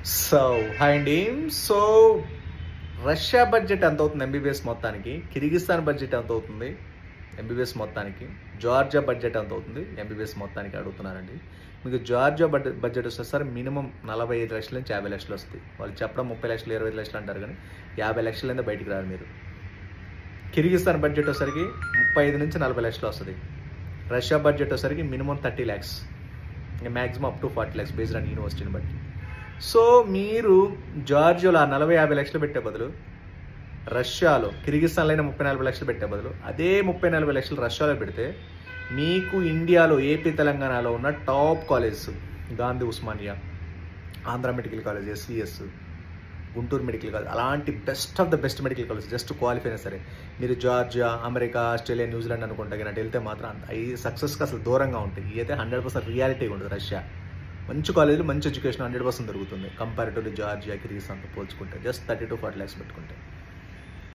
So hi అండి. So Russia budget ఎంత అవుతుంది ఎంబీబీఎస్ మొత్తానికి, కిర్గిస్తాన్ బడ్జెట్ ఎంత అవుతుంది ఎంబీబీఎస్ మొత్తానికి, జార్జియా బడ్జెట్ ఎంత అవుతుంది ఎంబీబీఎస్ మొత్తానికి అడుగుతున్నానండి. మీకు జార్జియా బడ్జెట్ వస్తే సార్ మినిమం 45 లక్షల నుంచి 50 లక్షలు వస్తుంది. వాళ్ళు చెప్పడం 30 లక్షలు 25 లక్షలు అంటారు, కానీ 50 లక్షలైనా బయటికి రారు మీరు. కిర్గిస్తాన్ బడ్జెట్ వచ్చేసరికి 35 నుంచి 40 లక్షలు వస్తుంది. రష్యా బడ్జెట్ వచ్చేసరికి మినిమం 30 ల్యాక్స్, ఇంకా maximum up to 40 lakhs based on యూనివర్సిటీని బట్టి. సో మీరు జార్జియాలో 40-50 లక్షలు పెట్టే బదులు రష్యాలో, కిర్గిస్తాన్లో అయినా 30-40 లక్షలు పెట్టే బదులు అదే 30-40 లక్షలు రష్యాలో పెడితే మీకు ఇండియాలో ఏపీ తెలంగాణలో ఉన్న top colleges Gandhi Osmania, Andhra medical college, SVS, Guntur medical college, అలాంటి best of the best medical college just qualify అయినా సరే మీరు జార్జియా, అమెరికా, ఆస్ట్రేలియా, న్యూజిలాండ్ అనుకుంటే కానీ అటు వెళ్తే మాత్రం అవి సక్సెస్కి అసలు దూరంగా ఉంటాయి. ఇవైతే 100% రియాలిటీగా ఉంటుంది. రష్యా మంచి కాలేజీలు, మంచి ఎడ్యుకేషన్ 100% దొరుకుతుంది కంపారిటివ్లీ జార్జియా, కిర్గిస్తాన్తో పోల్చుకుంటే. జస్ట్ 30 to 40 lakhs పెట్టుకుంటే